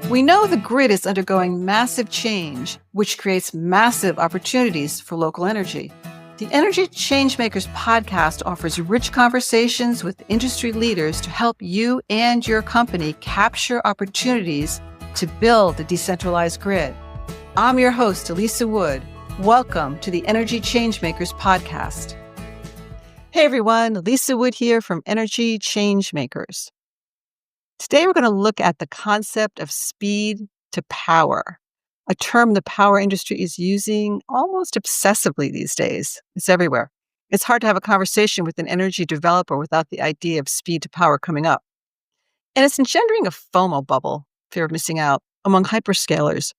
We know the grid is undergoing massive change, which creates massive opportunities for local energy. The Energy Changemakers podcast offers rich conversations with industry leaders to help you and your company capture opportunities to build a decentralized grid. I'm your host, Elisa Wood. Welcome to the Energy Changemakers podcast. Hey everyone, Elisa Wood here from Energy Changemakers. Today we're going to look at the concept of speed to power, a term the power industry is using almost obsessively these days. It's everywhere. It's hard to have a conversation with an energy developer without the idea of speed to power coming up. And it's engendering a FOMO bubble, fear of missing out, among hyperscalers.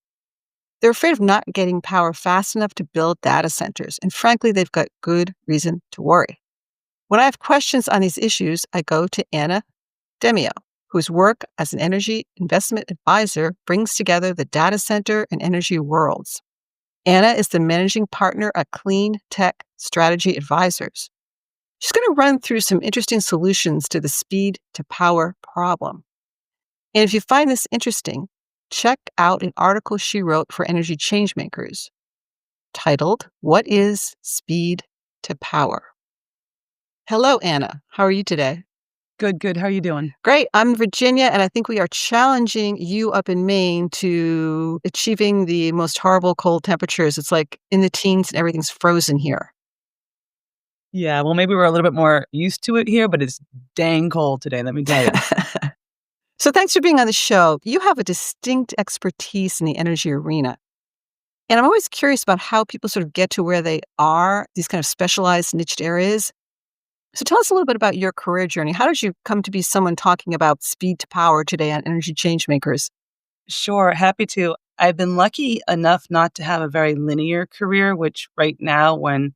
They're afraid of not getting power fast enough to build data centers, and frankly, they've got good reason to worry. When I have questions on these issues, I go to Demeo, whose work as an energy investment advisor brings together the data center and energy worlds. Anna is the managing partner at Clean Tech Strategy Advisors. She's going to run through some interesting solutions to the speed to power problem. And if you find this interesting, check out an article she wrote for Energy Changemakers titled, "What is Speed to Power?" Hello, Anna. How are you today? Good. How are you doing? Great. I'm in Virginia, and I think we are challenging you up in Maine to achieving the most horrible cold temperatures. It's like in the teens and everything's frozen here. Yeah, well, maybe we're a little bit more used to it here, but it's dang cold today, let me tell you. So thanks for being on the show. You have a distinct expertise in the energy arena. And I'm always curious about how people sort of get to where they are, these kind of specialized niched areas. So tell us a little bit about your career journey. How did you come to be someone talking about speed to power today on Energy Changemakers? Sure, happy to. I've been lucky enough not to have a very linear career, which right now, when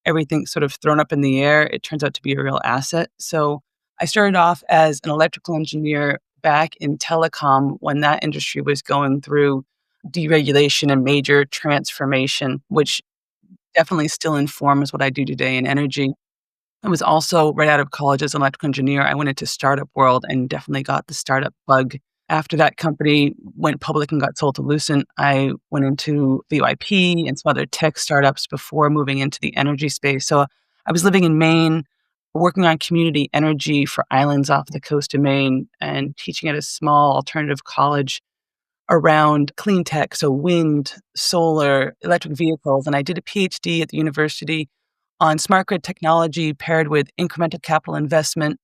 everything's sort of thrown up in the air, it turns out to be a real asset. So I started off as an electrical engineer back in telecom when that industry was going through deregulation and major transformation, which definitely still informs what I do today in energy. I was also right out of college as an electrical engineer. I went into startup world and definitely got the startup bug. After that company went public and got sold to Lucent, I went into VYP and some other tech startups before moving into the energy space. So I was living in Maine, working on community energy for islands off the coast of Maine and teaching at a small alternative college around clean tech, so wind, solar, electric vehicles. And I did a PhD at the university on smart grid technology paired with incremental capital investment,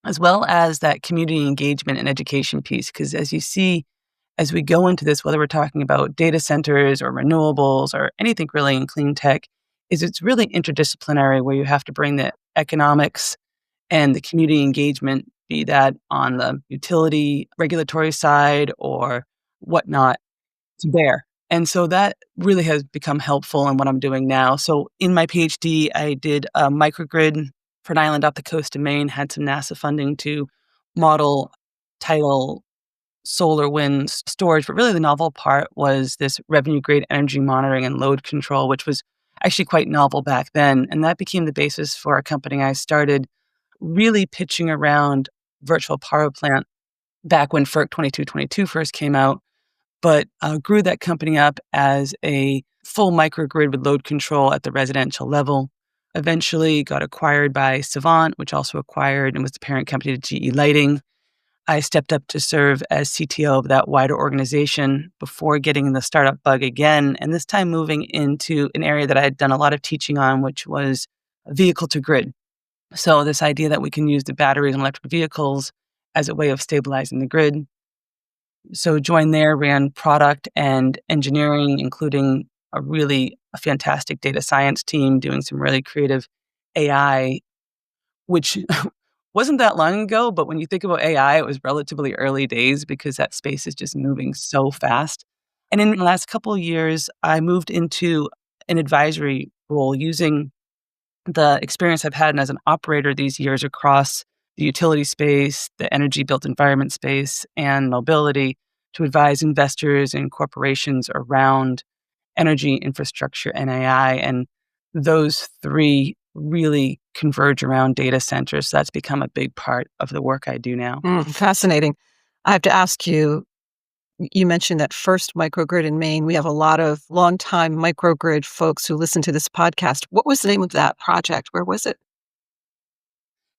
as well as that community engagement and education piece. Because as you see, as we go into this, whether we're talking about data centers or renewables or anything really in clean tech, is it's really interdisciplinary where you have to bring the economics and the community engagement, be that on the utility regulatory side or whatnot, to bear. And so that really has become helpful in what I'm doing now. So in my PhD, I did a microgrid for an island off the coast of Maine, had some NASA funding to model tidal solar wind storage. But really the novel part was this revenue grade energy monitoring and load control, which was actually quite novel back then. And that became the basis for a company I started really pitching around virtual power plant back when FERC 2222 first came out, but grew that company up as a full microgrid with load control at the residential level. Eventually got acquired by Savant, which also acquired and was the parent company to GE Lighting. I stepped up to serve as CTO of that wider organization before getting the startup bug again, and this time moving into an area that I had done a lot of teaching on, which was vehicle to grid. So this idea that we can use the batteries in electric vehicles as a way of stabilizing the grid. So joined there, ran product and engineering, including a fantastic data science team doing some really creative AI, which wasn't that long ago. But when you think about AI, it was relatively early days because that space is just moving so fast. And in the last couple of years, I moved into an advisory role using the experience I've had as an operator these years across the utility space, the energy built environment space, and mobility to advise investors and corporations around energy infrastructure and AI. And those three really converge around data centers. So that's become a big part of the work I do now. Fascinating. I have to ask you, You mentioned that first microgrid in Maine. We have a lot of longtime microgrid folks who listen to this podcast. What was the name of that project? Where was it?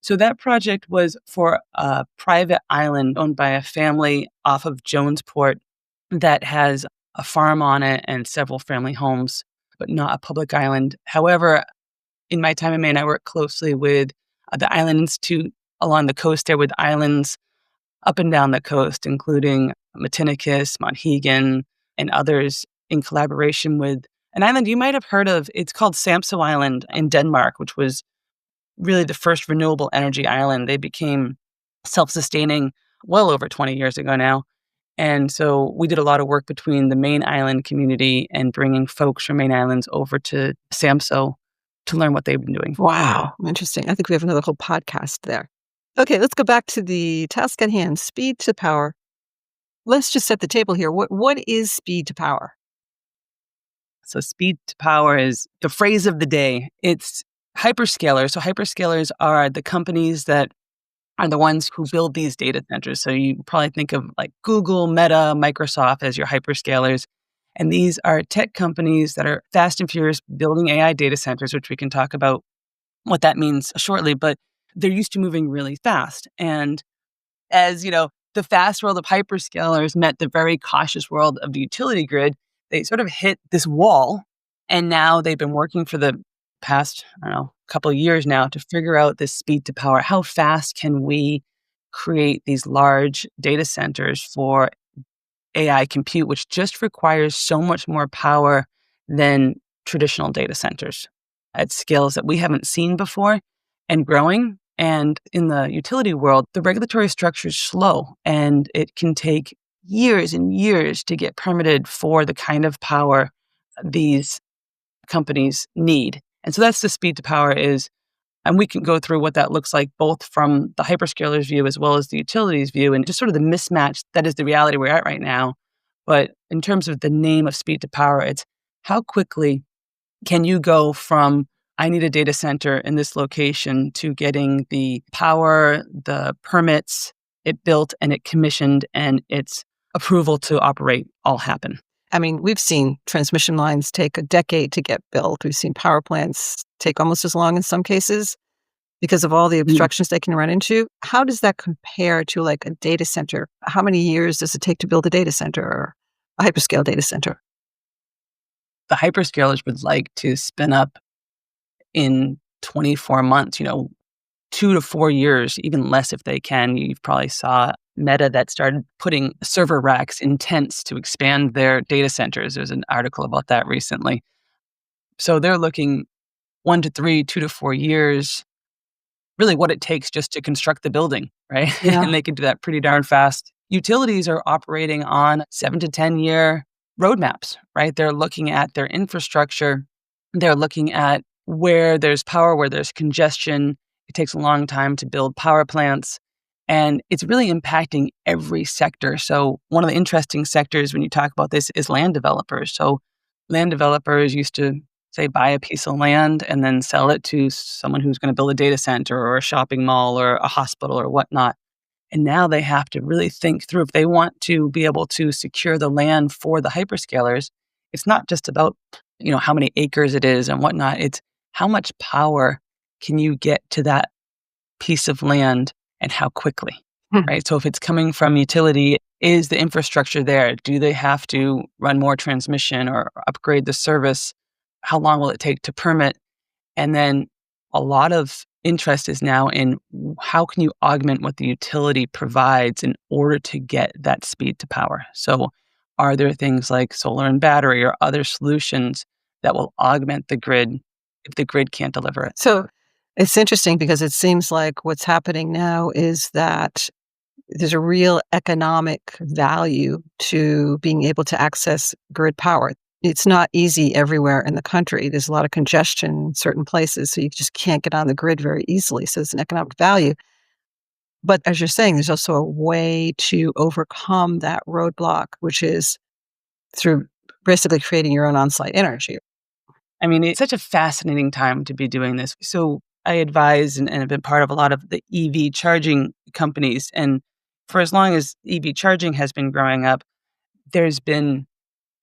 So that project was for a private island owned by a family off of Jonesport that has a farm on it and several family homes, but not a public island. However, in my time in Maine, I worked closely with the Island Institute along the coast there with islands up and down the coast, including Matinicus, Monhegan, and others in collaboration with an island you might have heard of. It's called Samso Island in Denmark, which was really the first renewable energy island. They became self-sustaining well over 20 years ago now. And so we did a lot of work between the main island community and bringing folks from main islands over to Samso to learn what they've been doing. Wow, interesting. I think we have another whole podcast there. Okay, let's go back to the task at hand, speed to power. Let's just set the table here. What is speed to power? So speed to power is the phrase of the day. It's hyperscalers. So hyperscalers are the companies that are the ones who build these data centers. So you probably think of like Google, Meta, Microsoft as your hyperscalers. And these are tech companies that are fast and furious building AI data centers, which we can talk about what that means shortly. But they're used to moving really fast. And as you know, the fast world of hyperscalers met the very cautious world of the utility grid, they sort of hit this wall. And now they've been working for the past, I don't know, couple of years now to figure out this speed to power. How fast can we create these large data centers for AI compute, which just requires so much more power than traditional data centers at scales that we haven't seen before and growing. And in the utility world, the regulatory structure is slow and it can take years and years to get permitted for the kind of power these companies need. And so that's the speed to power is, and we can go through what that looks like both from the hyperscalers view as well as the utilities view and just sort of the mismatch that is the reality we're at right now. But in terms of the name of speed to power, it's how quickly can you go from I need a data center in this location to getting the power, the permits, it built and it commissioned and its approval to operate all happen. I mean, we've seen transmission lines take a decade to get built. We've seen power plants take almost as long in some cases because of all the obstructions they can run into. How does that compare to like a data center? How many years does it take to build a data center or a hyperscale data center? The hyperscalers would like to spin up in 24 months, 2 to 4 years, even less if they can. You probably saw Meta that started putting server racks in tents to expand their data centers. There's an article about that recently. So they're looking 1 to 3, 2 to 4 years, really what it takes just to construct the building, right? Yeah. And they can do that pretty darn fast. Utilities are operating on 7 to 10 year roadmaps, right? They're looking at their infrastructure. They're looking at where there's power, where there's congestion. It takes a long time to build power plants. And it's really impacting every sector. So one of the interesting sectors when you talk about this is land developers. So land developers used to say buy a piece of land and then sell it to someone who's going to build a data center or a shopping mall or a hospital or whatnot. And now they have to really think through if they want to be able to secure the land for the hyperscalers. It's not just about, how many acres it is and whatnot. It's how much power can you get to that piece of land and how quickly, right? So if it's coming from utility, is the infrastructure there? Do they have to run more transmission or upgrade the service? How long will it take to permit? And then a lot of interest is now in how can you augment what the utility provides in order to get that speed to power? So are there things like solar and battery or other solutions that will augment the grid if the grid can't deliver it? So it's interesting because it seems like what's happening now is that there's a real economic value to being able to access grid power. It's not easy everywhere in the country. There's a lot of congestion in certain places, so you just can't get on the grid very easily. So it's an economic value. But as you're saying, there's also a way to overcome that roadblock, which is through basically creating your own on-site energy. I mean, it's such a fascinating time to be doing this. So I advise and have been part of a lot of the EV charging companies. And for as long as EV charging has been growing up, there's been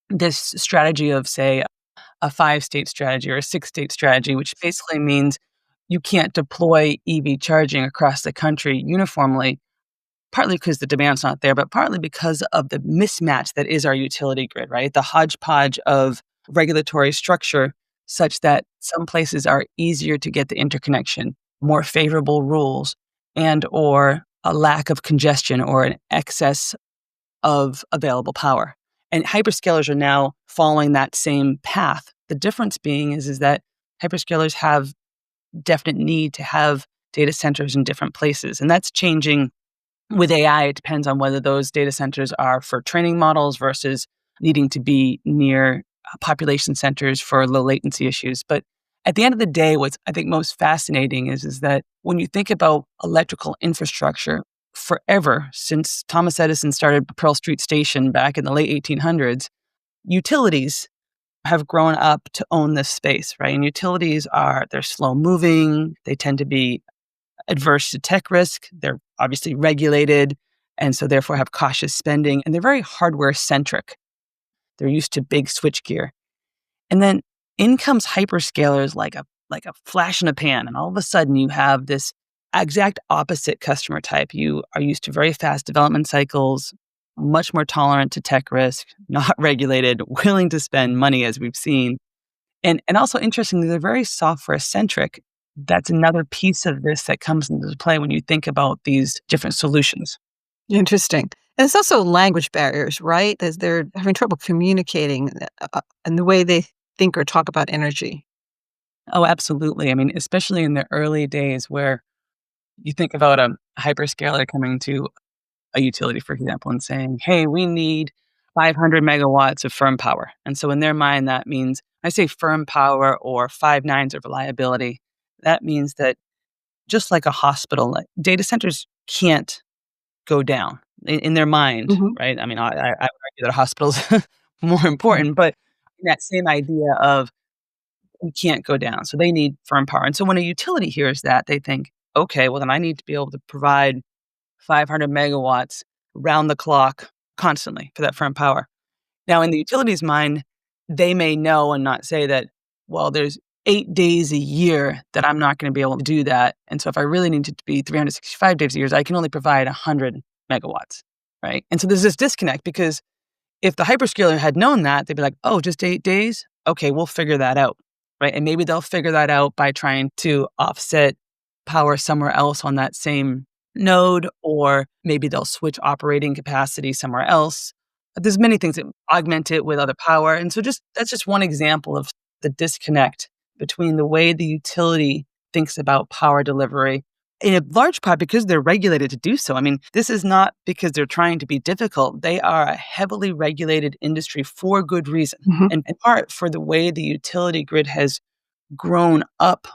this strategy of, say, a 5-state strategy or a 6-state strategy, which basically means you can't deploy EV charging across the country uniformly, partly because the demand's not there, but partly because of the mismatch that is our utility grid, right? The hodgepodge of regulatory structure such that some places are easier to get the interconnection, more favorable rules, and or a lack of congestion or an excess of available power. And hyperscalers are now following that same path. The difference being is that hyperscalers have definite need to have data centers in different places. And that's changing with AI. It depends on whether those data centers are for training models versus needing to be near population centers for low latency issues. But at the end of the day, what's I think most fascinating is that when you think about electrical infrastructure, forever since Thomas Edison started Pearl Street Station back in the late 1800s, utilities have grown up to own this space, right? And utilities they're slow moving, they tend to be adverse to tech risk, they're obviously regulated, and so therefore have cautious spending, and they're very hardware centric. They're used to big switchgear. And then in comes hyperscalers like a flash in a pan, and all of a sudden you have this exact opposite customer type. You are used to very fast development cycles, much more tolerant to tech risk, not regulated, willing to spend money as we've seen. And also interestingly, they're very software centric. That's another piece of this that comes into play when you think about these different solutions. Interesting. And it's also language barriers, right? As they're having trouble communicating in the way they think or talk about energy. Oh, absolutely. I mean, especially in the early days where you think about a hyperscaler coming to a utility, for example, and saying, hey, we need 500 megawatts of firm power. And so in their mind, that means, I say firm power or 5 nines of reliability. That means that just like a hospital, like data centers can't go down in their mind, Hmm. right? I mean, I would argue that a hospital's more important, but that same idea of we can't go down. So they need firm power. And so when a utility hears that, they think, okay, well, then I need to be able to provide 500 megawatts round the clock constantly for that firm power. Now, in the utility's mind, they may know and not say that, well, there's 8 days a year that I'm not going to be able to do that. And so if I really need it to be 365 days a year, I can only provide 100 megawatts, right? And so there's this disconnect because if the hyperscaler had known that, they'd be like, oh, just 8 days? Okay, we'll figure that out, right? And maybe they'll figure that out by trying to offset power somewhere else on that same node, or maybe they'll switch operating capacity somewhere else. There's many things that augment it with other power. And so that's just one example of the disconnect between the way the utility thinks about power delivery in a large part because they're regulated to do so. I mean, this is not because they're trying to be difficult. They are a heavily regulated industry for good reason. Hmm. And in part for the way the utility grid has grown up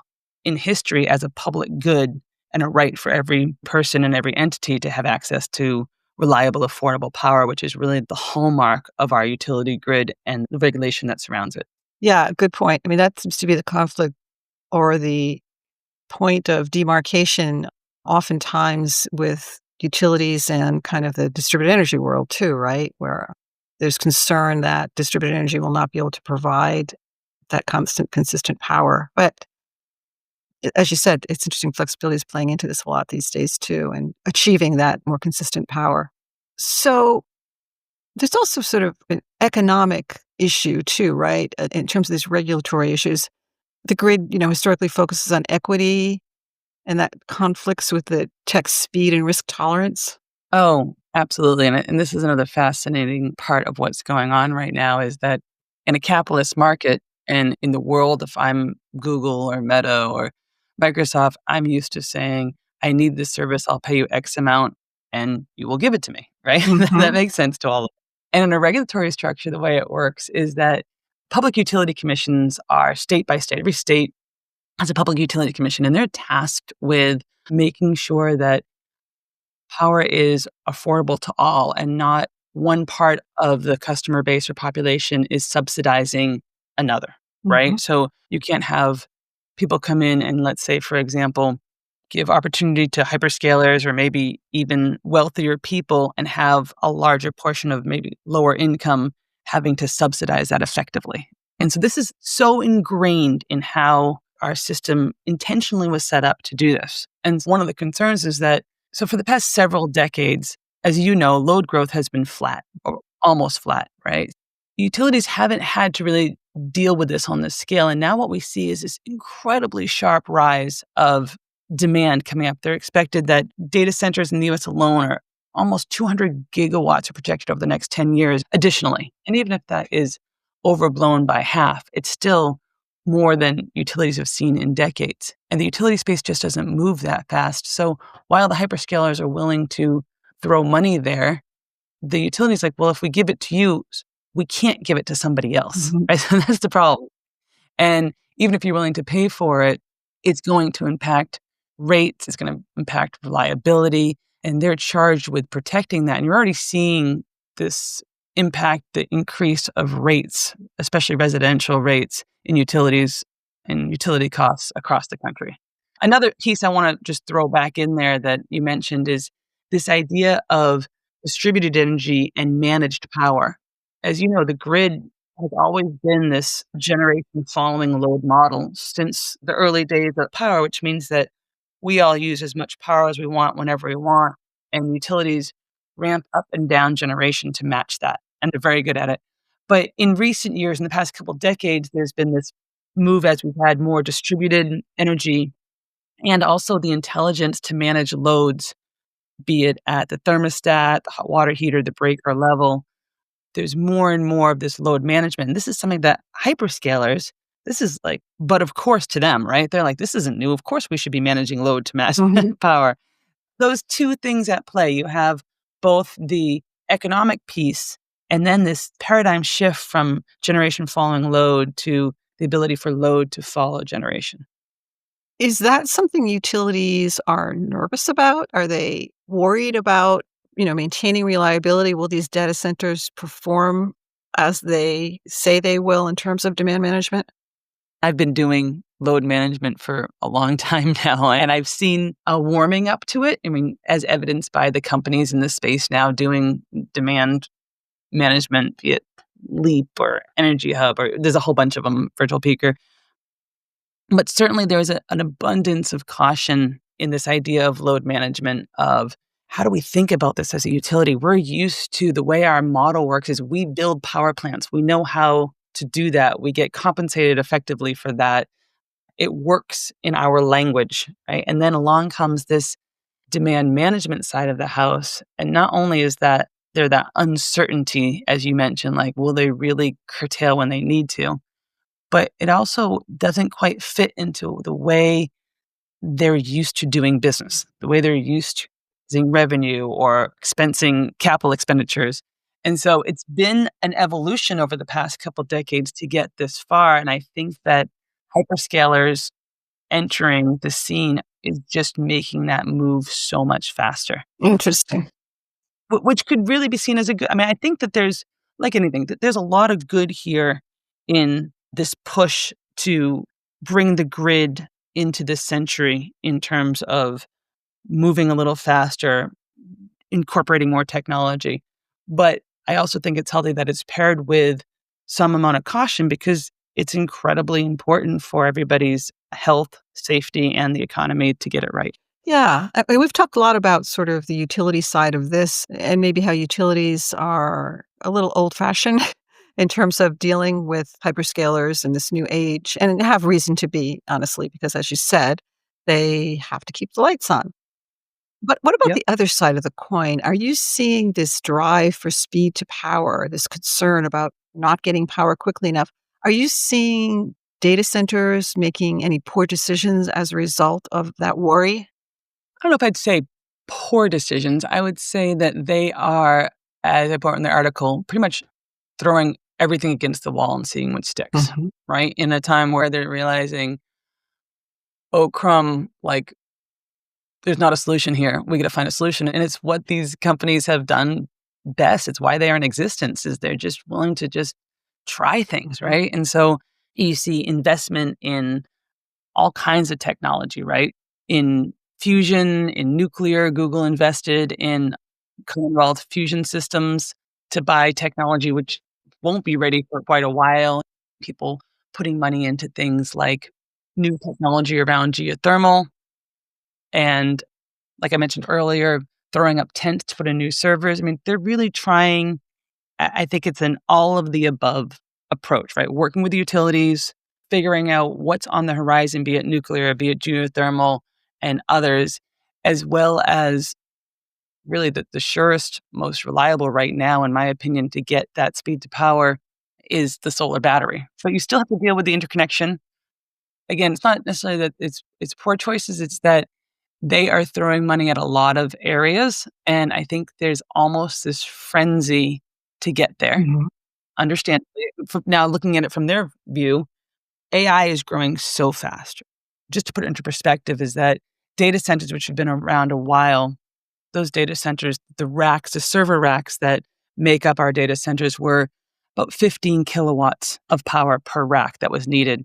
in history as a public good and a right for every person and every entity to have access to reliable, affordable power, which is really the hallmark of our utility grid and the regulation that surrounds it. Yeah, good point. I mean, that seems to be the conflict or the point of demarcation oftentimes with utilities and kind of the distributed energy world too, right? Where there's concern that distributed energy will not be able to provide that constant, consistent power. But as you said, it's interesting flexibility is playing into this a lot these days too, and achieving that more consistent power. So there's also sort of an economic issue too, right? In terms of these regulatory issues. The grid, historically focuses on equity and that conflicts with the tech speed and risk tolerance. Oh, absolutely. And this is another fascinating part of what's going on right now is that in a capitalist market and in the world, if I'm Google or Meta or Microsoft, I'm used to saying, I need this service, I'll pay you X amount and you will give it to me, right? That Mhm. makes sense to all of us. And in a regulatory structure, the way it works is that public utility commissions are state by state. Every state has a public utility commission, and they're tasked with making sure that power is affordable to all and not one part of the customer base or population is subsidizing another, Mhm. right? So you can't have people come in and let's say, for example, give opportunity to hyperscalers or maybe even wealthier people and have a larger portion of maybe lower income having to subsidize that effectively. And so this is so ingrained in how our system intentionally was set up to do this. And one of the concerns is that, so for the past several decades, as you know, load growth has been flat or almost flat, right? Utilities haven't had to really deal with this on this scale. And now what we see is this incredibly sharp rise of demand coming up. They're expected that data centers in the US alone are almost 200 gigawatts are projected over the next 10 years additionally. And even if that is overblown by half, it's still more than utilities have seen in decades. And the utility space just doesn't move that fast. So while the hyperscalers are willing to throw money there, the utility's like, well, if we give it to you, we can't give it to somebody else, Mhm. right? So that's the problem. And even if you're willing to pay for it, it's going to impact rates, it's going to impact reliability, and they're charged with protecting that. And you're already seeing this impact the increase of rates, especially residential rates in utilities and utility costs across the country. Another piece I want to just throw back in there that you mentioned is this idea of distributed energy and managed power. As you know, the grid has always been this generation following load model since the early days of power, which means that we all use as much power as we want whenever we want, and utilities ramp up and down generation to match that, and they're very good at it. But in recent years, in the past couple decades, there's been this move as we've had more distributed energy and also the intelligence to manage loads, be it at the thermostat, the hot water heater, the breaker level. There's more and more of this load management. And this is something that hyperscalers, this is like, but of course to them, right? They're like, this isn't new. Of course we should be managing load to match Mhm. power. Those two things at play. You have both the economic piece and then this paradigm shift from generation following load to the ability for load to follow generation. Is that something utilities are nervous about? Are they worried about, maintaining reliability? Will these data centers perform as they say they will in terms of demand management? I've been doing load management for a long time now, and I've seen a warming up to it. I mean, as evidenced by the companies in the space now doing demand management, be it Leap or Energy Hub, or there's a whole bunch of them, Virtual Peaker. But certainly there's an abundance of caution in this idea of load management of how do we think about this as a utility? We're used to the way our model works is we build power plants. We know how to do that. We get compensated effectively for that. It works in our language, right? And then along comes this demand management side of the house. And not only is that there that uncertainty, as you mentioned, like, will they really curtail when they need to? But it also doesn't quite fit into the way they're used to doing business, the way they're used to using revenue or expensing capital expenditures. And so it's been an evolution over the past couple decades to get this far. And I think that hyperscalers entering the scene is just making that move so much faster, Interesting. which could really be seen as a good. I mean, I think that there's, like anything, that there's a lot of good here in this push to bring the grid into this century in terms of moving a little faster, incorporating more technology. But I also think it's healthy that it's paired with some amount of caution because it's incredibly important for everybody's health, safety, and the economy to get it right. Yeah. I mean, we've talked a lot about sort of the utility side of this and maybe how utilities are a little old fashioned in terms of dealing with hyperscalers in this new age and have reason to be, honestly, because as you said, they have to keep the lights on. But what about Yep. the other side of the coin? Are you seeing this drive for speed to power, this concern about not getting power quickly enough? Are you seeing data centers making any poor decisions as a result of that worry? I don't know if I'd say poor decisions. I would say that they are, as I put in the article, pretty much throwing everything against the wall and seeing what sticks, Mhm. right? In a time where they're realizing, oh, crumb, like there's not a solution here. We got to find a solution. And it's what these companies have done best. It's why they are in existence is they're just willing to just try things, right? And so you see investment in all kinds of technology, right? In fusion, in nuclear. Google invested in Commonwealth fusion systems to buy technology, which won't be ready for quite a while. People putting money into things like new technology around geothermal. And like I mentioned earlier, throwing up tents to put in new servers. I mean, they're really trying, I think it's an all of the above approach, right? Working with the utilities, figuring out what's on the horizon, be it nuclear, be it geothermal and others, as well as really the surest, most reliable right now, in my opinion, to get that speed to power is the solar battery. So you still have to deal with the interconnection. Again, it's not necessarily that it's poor choices, it's that they are throwing money at a lot of areas, and I think there's almost this frenzy to get there. Understand now looking at it from their view, AI is growing so fast. Just to put it into perspective is that data centers, which have been around a while, those data centers, the racks, the server racks that make up our data centers were about 15 kilowatts of power per rack that was needed.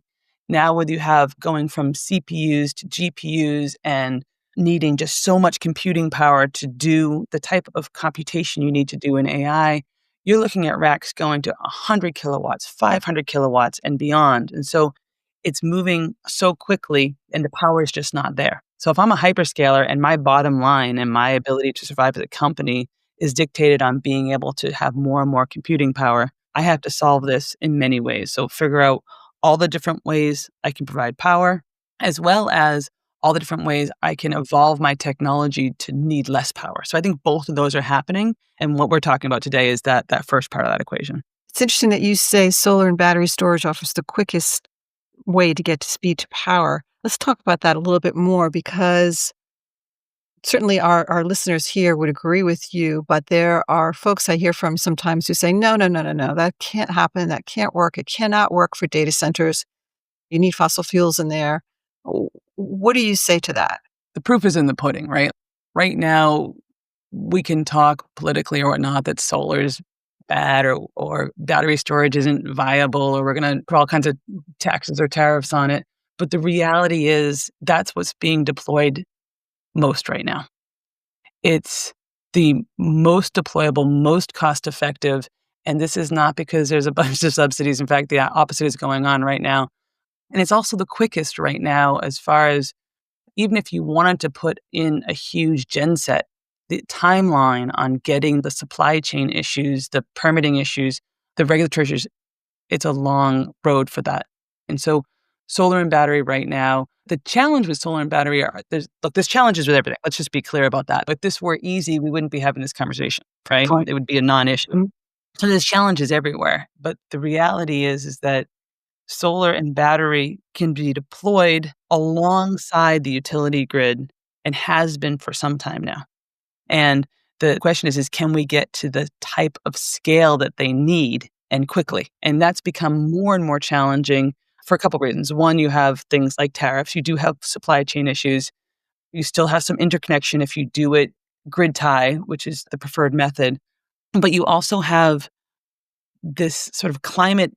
Now, whether you have going from CPUs to GPUs and needing just so much computing power to do the type of computation you need to do in AI, you're looking at racks going to 100 kilowatts, 500 kilowatts, and beyond. And so it's moving so quickly, and the power is just not there. So if I'm a hyperscaler and my bottom line and my ability to survive as a company is dictated on being able to have more and more computing power, I have to solve this in many ways. So figure out all the different ways I can provide power, as well as all the different ways I can evolve my technology to need less power. So I think both of those are happening. And what we're talking about today is that first part of that equation. It's interesting that you say solar and battery storage offers the quickest way to get to speed to power. Let's talk about that a little bit more, because certainly our listeners here would agree with you, but there are folks I hear from sometimes who say, no, no, no, no, no, that can't happen. That can't work. It cannot work for data centers. You need fossil fuels in there. What do you say to that? The proof is in the pudding, right? Right now, we can talk politically or whatnot that solar is bad or battery storage isn't viable or we're going to put all kinds of taxes or tariffs on it. But the reality is that's what's being deployed most right now. It's the most deployable, most cost effective. And this is not because there's a bunch of subsidies. In fact, the opposite is going on right now. And it's also the quickest right now as far as even if you wanted to put in a huge genset, the timeline on getting the supply chain issues, the permitting issues, the regulatory issues, it's a long road for that. And so solar and battery right now, the challenge with solar and battery there's challenges with everything. Let's just be clear about that. If this were easy, we wouldn't be having this conversation, right? Right. It would be a non-issue. Mhm. So there's challenges everywhere. But the reality is that solar and battery can be deployed alongside the utility grid and has been for some time now. And the question is can we get to the type of scale that they need and quickly? And that's become more and more challenging for a couple of reasons. One, you have things like tariffs. You do have supply chain issues. You still have some interconnection if you do it grid tie, which is the preferred method. But you also have this sort of climate,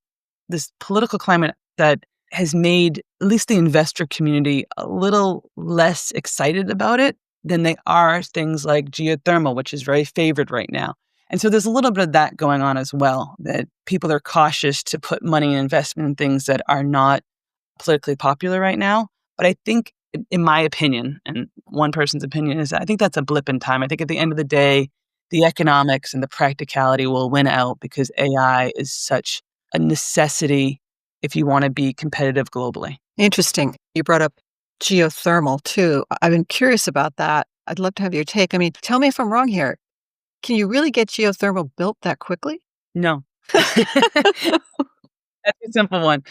this political climate that has made at least the investor community a little less excited about it than they are things like geothermal, which is very favored right now. And so there's a little bit of that going on as well, that people are cautious to put money and investment in things that are not politically popular right now. But I think, in my opinion, and one person's opinion is that I think that's a blip in time. I think at the end of the day, the economics and the practicality will win out because AI is such a necessity if you want to be competitive globally. Interesting. You brought up geothermal too. I've been curious about that. I'd love to have your take. I mean, tell me if I'm wrong here. Can you really get geothermal built that quickly? No. That's a simple one.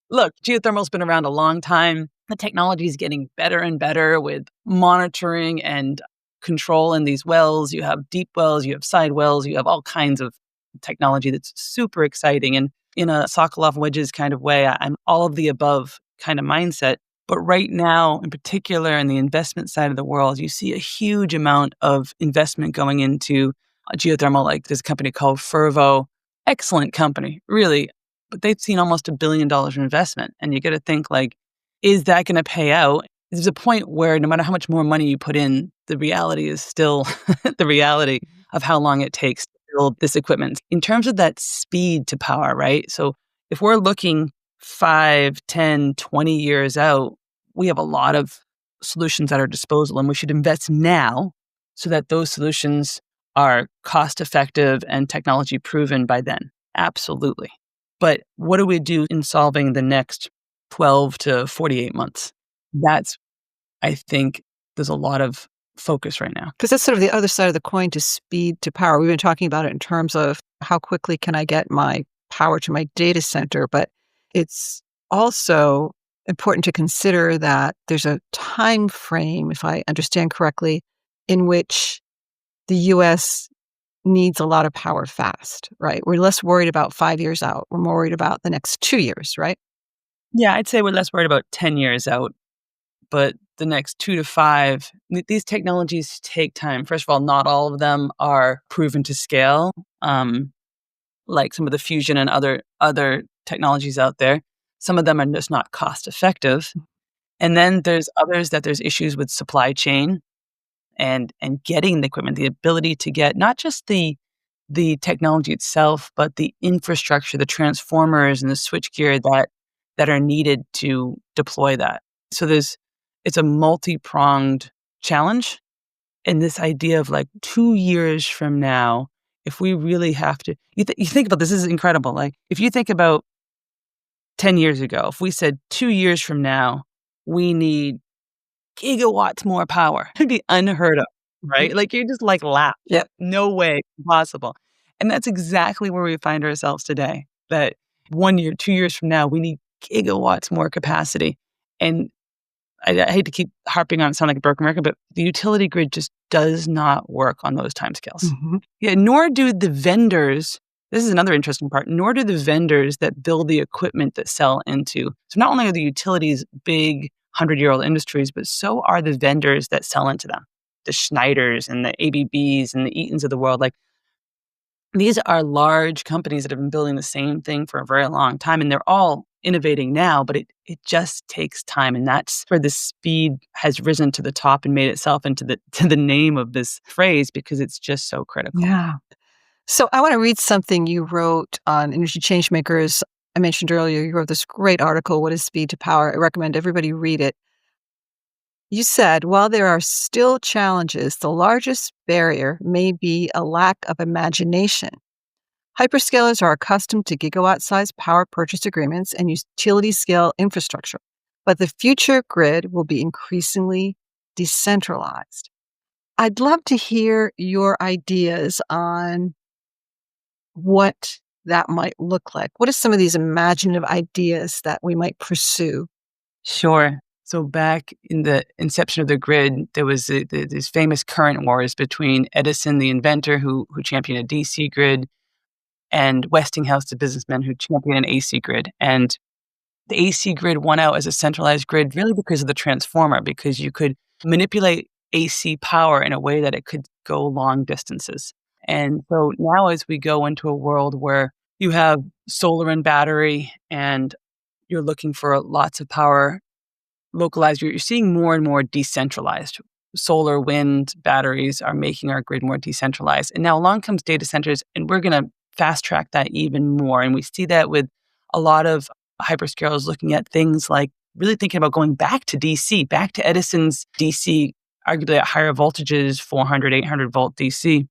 Look, geothermal's been around a long time. The technology is getting better and better with monitoring and control in these wells. You have deep wells, you have side wells, you have all kinds of technology that's super exciting. And in a Sokolov wedges kind of way, I'm all of the above kind of mindset. But right now, in particular, in the investment side of the world, you see a huge amount of investment going into geothermal. Like there's a company called Fervo, excellent company, really. But they've seen almost $1 billion in investment. And you got to think like, is that going to pay out? there's a point where no matter how much more money you put in, the reality is still the reality of how long it takes to build this equipment. In terms of that speed to power, right? So if we're looking 5, 10, 20 years out, we have a lot of solutions at our disposal, and we should invest now so that those solutions are cost effective and technology proven by then. Absolutely. But what do we do in solving the next 12 to 48 months? That's, I think, there's a lot of focus right now. Because that's sort of the other side of the coin to speed to power. We've been talking about it in terms of how quickly can I get my power to my data center, but it's also important to consider that there's a time frame, if I understand correctly, in which the US needs a lot of power fast, right? We're less worried about 5 years out. We're more worried about the next 2 years, right? Yeah, I'd say we're less worried about 10 years out, but the next 2 to 5, these technologies take time. First of all, not all of them are proven to scale, like some of the fusion and other technologies out there. Some of them are just not cost effective. And then there's others that there's issues with supply chain and getting the equipment, the ability to get not just the technology itself, but the infrastructure, the transformers and the switchgear that are needed to deploy that. So it's a multi-pronged challenge. And this idea of like 2 years from now, if we really have to, you think about this is incredible. Like if you think about 10 years ago, if we said 2 years from now, we need gigawatts more power, it'd be unheard of, right? Like you just like laugh. Yep. No way possible. And that's exactly where we find ourselves today. That 1 year, 2 years from now, we need gigawatts more capacity. And I hate to keep harping on it, sound like a broken record, but the utility grid just does not work on those timescales. Mm-hmm. Yeah, nor do the vendors. This is another interesting part. Nor do the vendors that build the equipment that sell into. So not only are the utilities big 100-year-old industries, but so are the vendors that sell into them. The Schneiders and the ABBs and the Eatons of the world. Like these are large companies that have been building the same thing for a very long time, and they're all innovating now, but it just takes time. And that's where the speed has risen to the top and made itself into the name of this phrase because it's just so critical. Yeah. So I want to read something you wrote on Energy Changemakers. I mentioned earlier, you wrote this great article, What is Speed to Power? I recommend everybody read it. You said, while there are still challenges, the largest barrier may be a lack of imagination. Hyperscalers are accustomed to gigawatt-sized power purchase agreements and utility-scale infrastructure, but the future grid will be increasingly decentralized. I'd love to hear your ideas on what that might look like. What are some of these imaginative ideas that we might pursue? Sure. So back in the inception of the grid, there was these famous current wars between Edison, the inventor, who championed a DC grid, and Westinghouse, the businessman who championed an AC grid. And the AC grid won out as a centralized grid really because of the transformer, because you could manipulate AC power in a way that it could go long distances. And so now as we go into a world where you have solar and battery and you're looking for lots of power localized, you're seeing more and more decentralized. Solar, wind, batteries are making our grid more decentralized. And now along comes data centers, and we're going to fast track that even more. And we see that with a lot of hyperscalers looking at things like really thinking about going back to DC, back to Edison's DC, arguably at higher voltages, 400, 800 volt DC,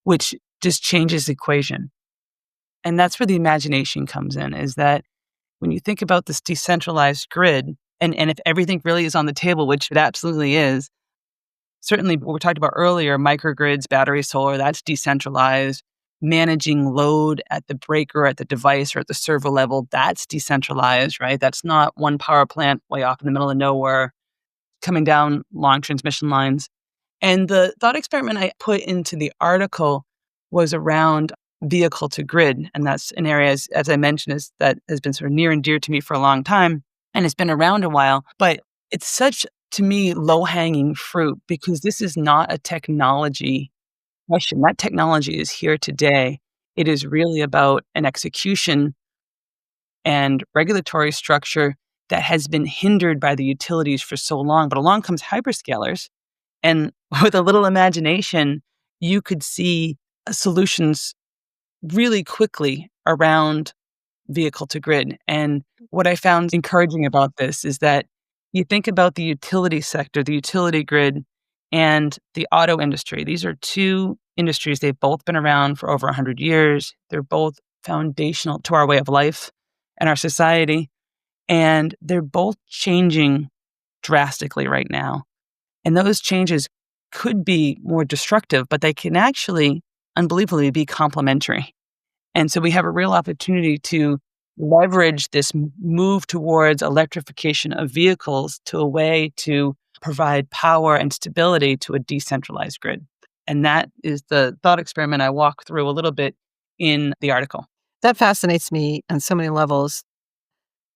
which just changes the equation. And that's where the imagination comes in, is that when you think about this decentralized grid, and if everything really is on the table, which it absolutely is, certainly what we talked about earlier, microgrids, battery, solar, that's decentralized. Managing load at the breaker, at the device, or at the server level, that's decentralized, right? That's not one power plant way off in the middle of nowhere coming down long transmission lines. And the thought experiment I put into the article was around vehicle to grid. And that's an area, as I mentioned, that has been sort of near and dear to me for a long time. And it's been around a while, but it's such, to me, low-hanging fruit because this is not a technology question. That technology is here today. It is really about an execution and regulatory structure that has been hindered by the utilities for so long. But along comes hyperscalers, and with a little imagination, you could see solutions really quickly around vehicle to grid. And what I found encouraging about this is that you think about the utility sector, the utility grid, and the auto industry. These are two industries. They've both been around for over 100 years. They're both foundational to our way of life and our society. And they're both changing drastically right now. And those changes could be more destructive, but they can actually unbelievably be complementary. And so we have a real opportunity to leverage this move towards electrification of vehicles to a way to provide power and stability to a decentralized grid. And that is the thought experiment I walk through a little bit in the article. That fascinates me on so many levels.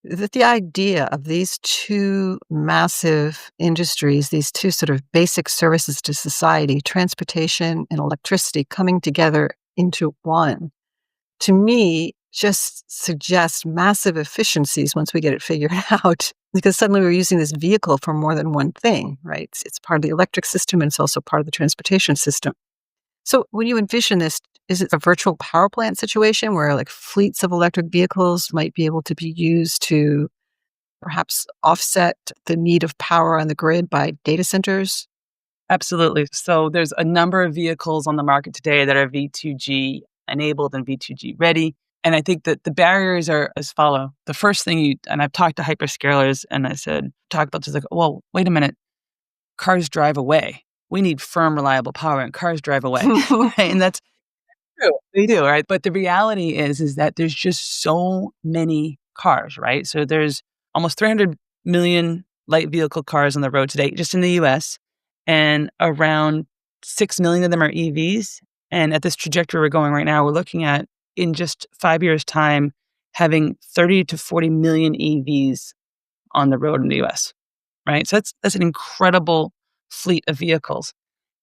That the idea of these two massive industries, these two sort of basic services to society, transportation and electricity, coming together into one, to me, just suggests massive efficiencies once we get it figured out. Because suddenly we're using this vehicle for more than one thing, right? It's part of the electric system and it's also part of the transportation system. So when you envision this, is it a virtual power plant situation where like fleets of electric vehicles might be able to be used to perhaps offset the need of power on the grid by data centers? Absolutely. So there's a number of vehicles on the market today that are V2G enabled and V2G ready. And I think that the barriers are as follow. The first thing and I've talked to hyperscalers and I said, talk about this like, well, wait a minute, cars drive away. We need firm, reliable power and cars drive away. Right? And that's true. They do, right? But the reality is that there's just so many cars, right? So there's almost 300 million light vehicle cars on the road today, just in the US, and around 6 million of them are EVs. And at this trajectory we're going right now, we're looking at in just 5 years' time, having 30 to 40 million EVs on the road in the US, right? So that's an incredible fleet of vehicles.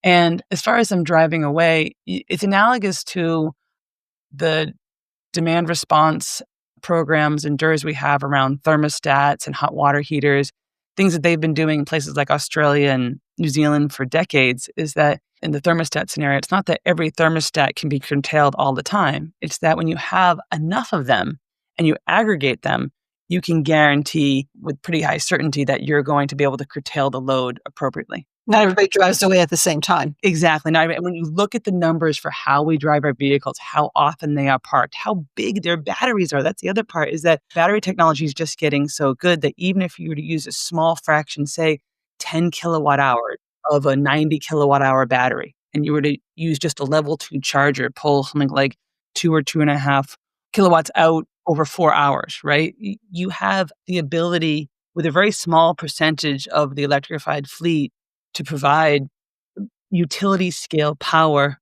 And as far as them driving away, it's analogous to the demand response programs and DERs we have around thermostats and hot water heaters, things that they've been doing in places like Australia and New Zealand for decades, is that in the thermostat scenario, it's not that every thermostat can be curtailed all the time. It's that when you have enough of them and you aggregate them, you can guarantee with pretty high certainty that you're going to be able to curtail the load appropriately. Not everybody drives away at the same time. Exactly. Now, when you look at the numbers for how we drive our vehicles, how often they are parked, how big their batteries are, that's the other part, is that battery technology is just getting so good that even if you were to use a small fraction, say 10 kilowatt hours of a 90 kilowatt hour battery, and you were to use just a level 2 charger, pull something like 2 or 2.5 kilowatts out over 4 hours, right? You have the ability with a very small percentage of the electrified fleet to provide utility scale power,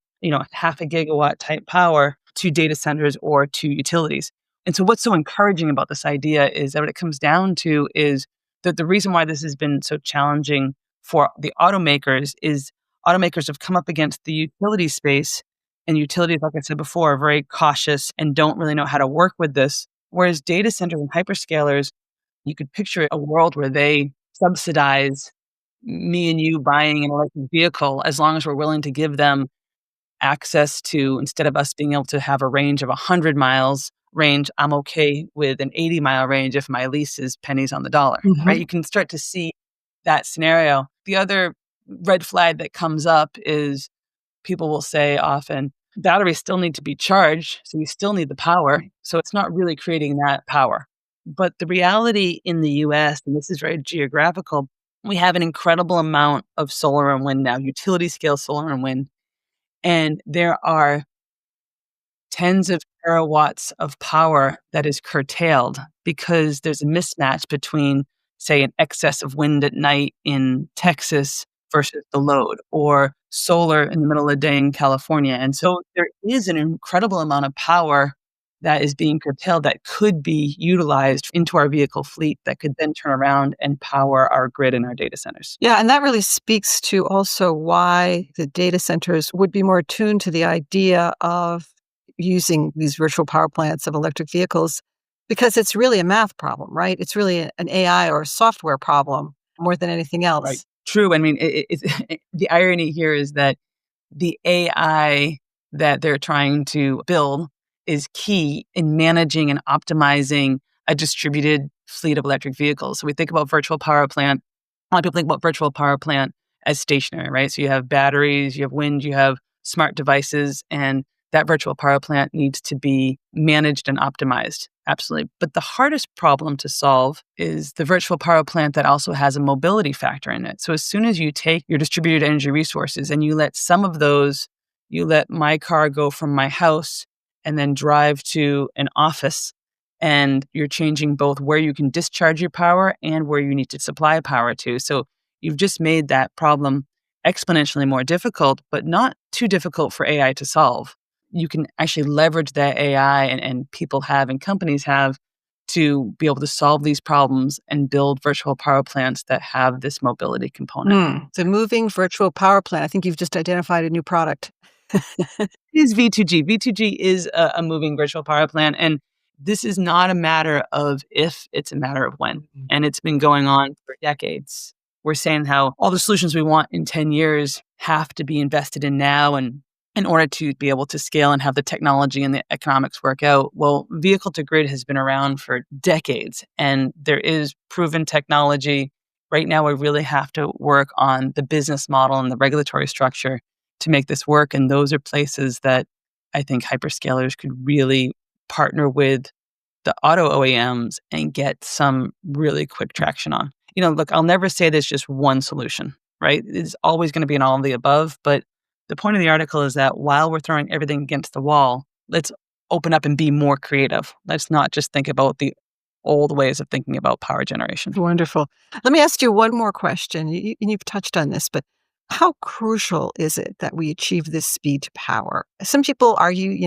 half a gigawatt type power to data centers or to utilities. And so what's so encouraging about this idea is that what it comes down to is that the reason why this has been so challenging for the automakers is automakers have come up against the utility space, and utilities, like I said before, are very cautious and don't really know how to work with this. Whereas data centers and hyperscalers, you could picture a world where they subsidize me and you buying an electric vehicle as long as we're willing to give them access to, instead of us being able to have a range of 100 miles range, I'm okay with an 80-mile range if my lease is pennies on the dollar, right? You can start to see that scenario. The other red flag that comes up is people will say often, batteries still need to be charged, so you still need the power. So it's not really creating that power. But the reality in the US, and this is very geographical, we have an incredible amount of solar and wind now, utility scale solar and wind. And there are tens of terawatts of power that is curtailed because there's a mismatch between, say, an excess of wind at night in Texas versus the load, or solar in the middle of the day in California. And so there is an incredible amount of power that is being curtailed that could be utilized into our vehicle fleet that could then turn around and power our grid and our data centers. Yeah, and that really speaks to also why the data centers would be more attuned to the idea of using these virtual power plants of electric vehicles, Because it's really a math problem, right? It's really an AI or a software problem more than anything Right. else. True. I mean, it's the irony here is that the AI that they're trying to build is key in managing and optimizing a distributed fleet of electric vehicles. So we think about virtual power plant. A lot of people think about virtual power plant as stationary, right? So you have batteries, you have wind, you have smart devices, and that virtual power plant needs to be managed and optimized. Absolutely. But the hardest problem to solve is the virtual power plant that also has a mobility factor in it. So as soon as you take your distributed energy resources and you let some of those, you let my car go from my house and then drive to an office, and you're changing both where you can discharge your power and where you need to supply power to. So you've just made that problem exponentially more difficult, but not too difficult for AI to solve. You can actually leverage that AI and people have and companies have to be able to solve these problems and build virtual power plants that have this mobility component. The moving virtual power plant. I think you've just identified a new product. Is V2G. V2G is a moving virtual power plant. And this is not a matter of if, it's a matter of when. And it's been going on for decades. We're saying how all the solutions we want in 10 years have to be invested in now and in order to be able to scale and have the technology and the economics work out. Well, vehicle to grid has been around for decades and there is proven technology. Right now, we really have to work on the business model and the regulatory structure to make this work. And those are places that I think hyperscalers could really partner with the auto OEMs and get some really quick traction on. Look, I'll never say there's just one solution, right? It's always going to be an all of the above. But the point of the article is that while we're throwing everything against the wall, let's open up and be more creative. Let's not just think about the old ways of thinking about power generation. Wonderful. Let me ask you one more question. You've touched on this, but how crucial is it that we achieve this speed to power? Some people argue,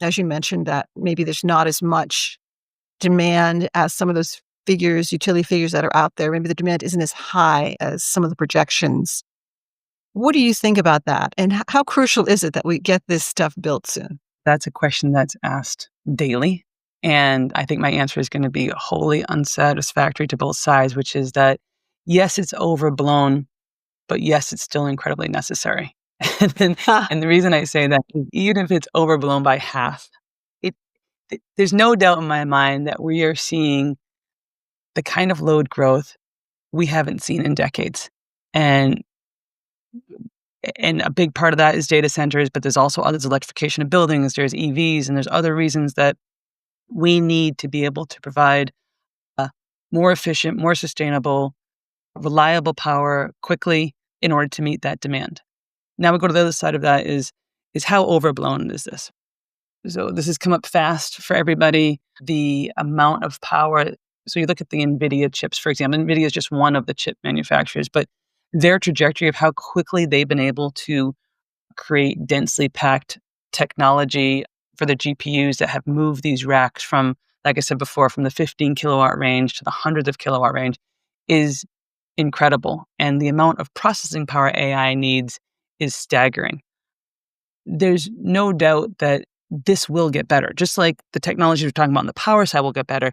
as you mentioned, that maybe there's not as much demand as some of those utility figures that are out there. Maybe the demand isn't as high as some of the projections. What do you think about that? And how crucial is it that we get this stuff built soon? That's a question that's asked daily. And I think my answer is going to be wholly unsatisfactory to both sides, which is that yes, it's overblown, but yes, it's still incredibly necessary. And the reason I say that is even if it's overblown by half, there's no doubt in my mind that we are seeing the kind of load growth we haven't seen in decades. And a big part of that is data centers, but there's also others, electrification of buildings, there's EVs, and there's other reasons that we need to be able to provide more efficient, more sustainable, reliable power quickly in order to meet that demand. Now we go to the other side of that is how overblown is this? So this has come up fast for everybody. The amount of power. So you look at the NVIDIA chips, for example. NVIDIA is just one of the chip manufacturers, but their trajectory of how quickly they've been able to create densely packed technology for the GPUs that have moved these racks from, like I said before, from the 15 kilowatt range to the hundreds of kilowatt range is incredible. And the amount of processing power AI needs is staggering. There's no doubt that this will get better. Just like the technology we're talking about on the power side will get better,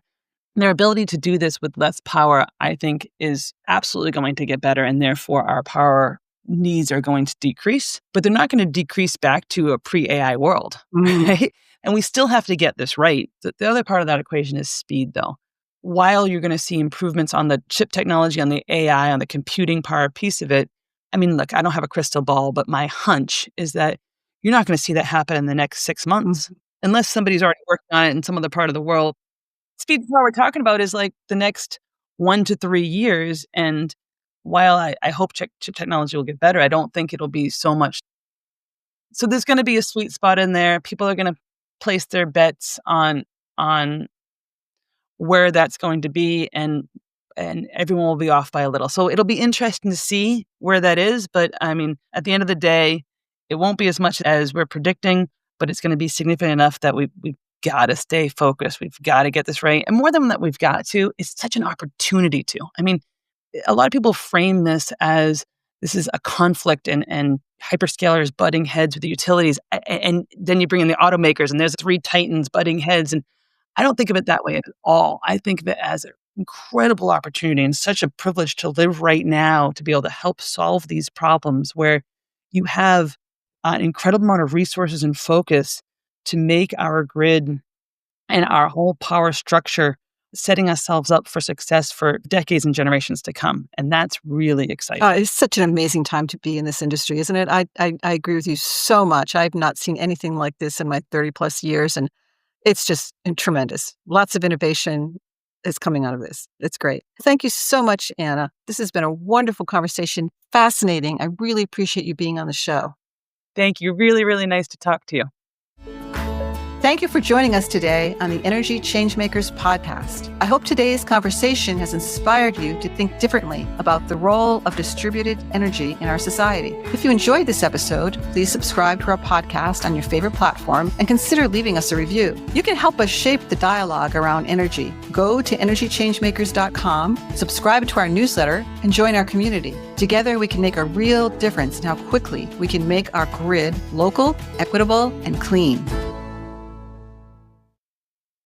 their ability to do this with less power, I think, is absolutely going to get better. And therefore, our power needs are going to decrease, but they're not going to decrease back to a pre-AI world, right? And we still have to get this right. The other part of that equation is speed, though. While you're going to see improvements on the chip technology, on the AI, on the computing power piece of it, I mean, look, I don't have a crystal ball, but my hunch is that you're not going to see that happen in the next 6 months unless somebody's already working on it in some other part of the world. Speed to power we're talking about is like the next 1 to 3 years. And while I hope chip technology will get better, I don't think it'll be so much. So there's going to be a sweet spot in there. People are going to place their bets on where that's going to be, and everyone will be off by a little. So it'll be interesting to see where that is. But I mean, at the end of the day, it won't be as much as we're predicting, but it's going to be significant enough that we've got to stay focused. We've got to get this right. And more than that, we've got to, it's such an opportunity to. I mean, a lot of people frame this as this is a conflict and hyperscalers butting heads with the utilities. And then you bring in the automakers and there's 3 titans butting heads. And I don't think of it that way at all. I think of it as an incredible opportunity and such a privilege to live right now to be able to help solve these problems where you have an incredible amount of resources and focus to make our grid and our whole power structure setting ourselves up for success for decades and generations to come. And that's really exciting. It's such an amazing time to be in this industry, isn't it? I agree with you so much. I've not seen anything like this in my 30 plus years, and it's just tremendous. Lots of innovation is coming out of this. It's great. Thank you so much, Anna. This has been a wonderful conversation. Fascinating. I really appreciate you being on the show. Thank you. Really, really nice to talk to you. Thank you for joining us today on the Energy Changemakers podcast. I hope today's conversation has inspired you to think differently about the role of distributed energy in our society. If you enjoyed this episode, please subscribe to our podcast on your favorite platform and consider leaving us a review. You can help us shape the dialogue around energy. Go to energychangemakers.com, subscribe to our newsletter, and join our community. Together, we can make a real difference in how quickly we can make our grid local, equitable, and clean.